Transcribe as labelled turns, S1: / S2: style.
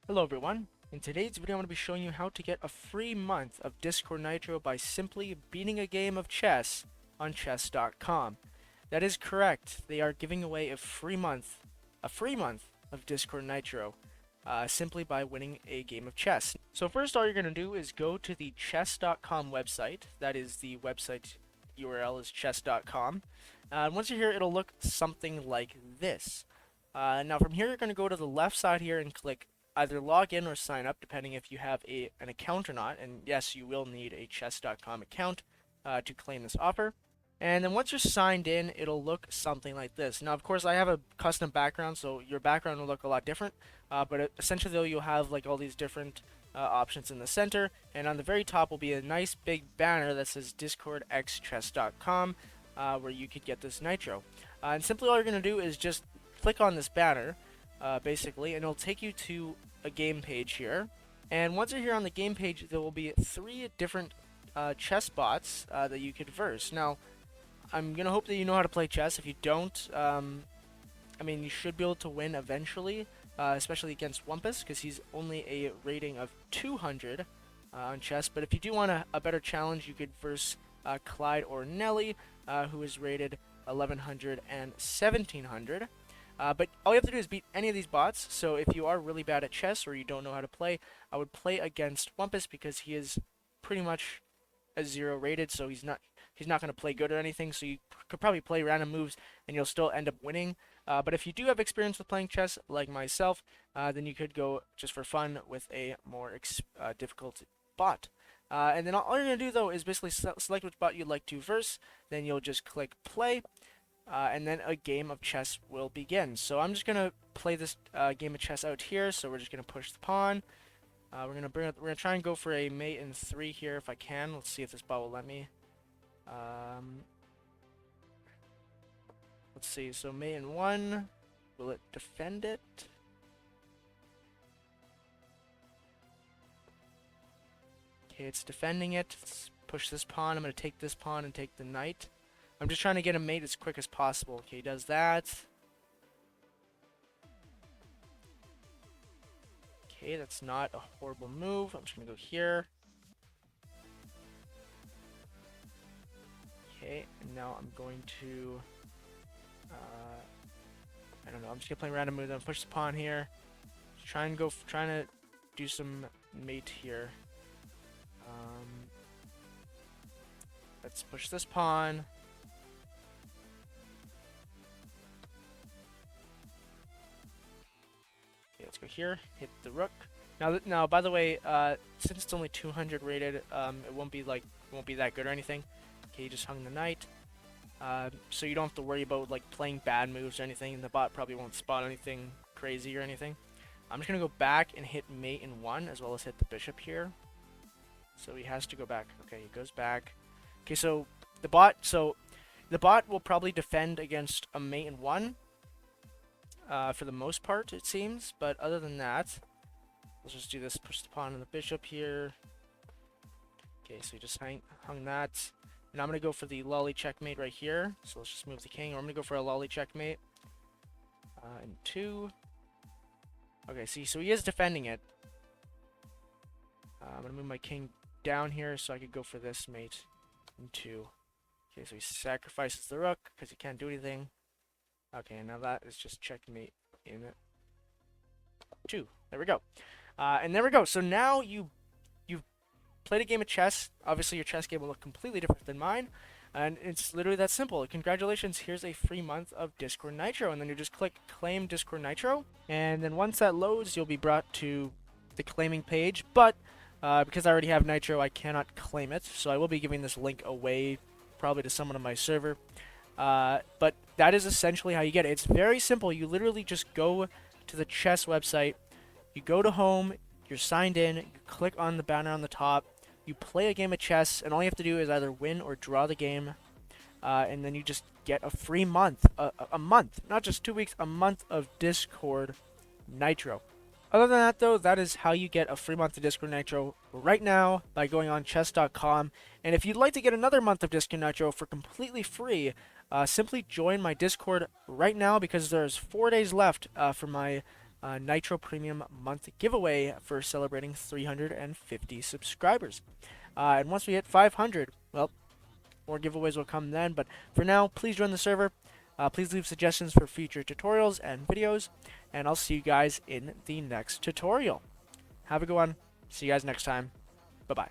S1: Hello everyone. In today's video I'm going to be showing you how to get a free month of Discord Nitro by simply beating a game of chess on chess.com. That is correct. They are giving away a free month of Discord Nitro simply by winning a game of chess. So first all you're going to do is go to the chess.com website. That is the website URL is chess.com. And once you're here it'll look something like this. Now from here you're going to go to the left side here and click either log in or sign up depending if you have an account or not, and yes, you will need a chess.com account to claim this offer. And then once you're signed in, it'll look something like this. Now of course I have a custom background, so your background will look a lot different, but essentially though you'll have like all these different options in the center, and on the very top will be a nice big banner that says discordxchess.com where you could get this Nitro. And simply all you're going to do is just click on this banner basically, and it'll take you to a game page here. And once you're here on the game page, there will be 3 different chess bots that you could verse. Now, I'm gonna hope that you know how to play chess. If you don't, I mean, you should be able to win eventually, especially against Wumpus, because he's only a rating of 200 on chess. But if you do want a better challenge, you could verse Clyde or Nelly, who is rated 1100 and 1700. But all you have to do is beat any of these bots. So if you are really bad at chess or you don't know how to play, I would play against Wumpus because he is pretty much a 0 rated, so he's not going to play good or anything. So you could probably play random moves and you'll still end up winning. But if you do have experience with playing chess, like myself, then you could go just for fun with a more difficult bot. And then all you're going to do though is basically select which bot you'd like to verse. Then you'll just click play. And then a game of chess will begin. So I'm just gonna play this game of chess out here. So we're just gonna push the pawn. We're gonna try and go for a mate in 3 here if I can. Let's see if this bot will let me. Let's see. So mate in 1. Will it defend it? Okay, it's defending it. Let's push this pawn. I'm gonna take this pawn and take the knight. I'm just trying to get a mate as quick as possible. Okay, he does that. Okay, that's not a horrible move. I'm just going to go here. Okay, and now I'm going to... I don't know. I'm just going to play random moves. I'm going to push the pawn here. Just trying to do some mate here. Let's push this pawn. Let's go here, hit the rook. Now, by the way, since it's only 200 rated, it won't be that good or anything. Okay, you just hung the knight, so you don't have to worry about like playing bad moves or anything. And the bot probably won't spot anything crazy or anything. I'm just gonna go back and hit mate in 1 as well as hit the bishop here. So he has to go back. Okay, he goes back. Okay, so the bot will probably defend against a mate in 1. For the most part, it seems. But other than that, let's just do this. Push the pawn and the bishop here. Okay, so you just hung that. And I'm going to go for the lolly checkmate right here. So let's just move the king. Or I'm going to go for a lolly checkmate. In 2. Okay, see, so he is defending it. I'm going to move my king down here so I could go for this mate in 2. Okay, so he sacrifices the rook because he can't do anything. Okay, now that is just checkmate in 2. There we go. And there we go. So now you've played a game of chess. Obviously, your chess game will look completely different than mine. And it's literally that simple. Congratulations, here's a free month of Discord Nitro. And then you just click Claim Discord Nitro. And then once that loads, you'll be brought to the claiming page. But because I already have Nitro, I cannot claim it. So I will be giving this link away probably to someone on my server. But that is essentially how you get it. It's very simple. You literally just go to the chess website, you go to home, you're signed in, you click on the banner on the top, you play a game of chess, and all you have to do is either win or draw the game, and then you just get a free month, a month, not just 2 weeks, a month of Discord Nitro. Other than that, though, that is how you get a free month of Discord Nitro right now by going on chess.com. And if you'd like to get another month of Discord Nitro for completely free, simply join my Discord right now because there's 4 days left for my Nitro Premium month giveaway for celebrating 350 subscribers. And once we hit 500, well, more giveaways will come then. But for now, please join the server. Please leave suggestions for future tutorials and videos. And I'll see you guys in the next tutorial. Have a good one. See you guys next time. Bye-bye.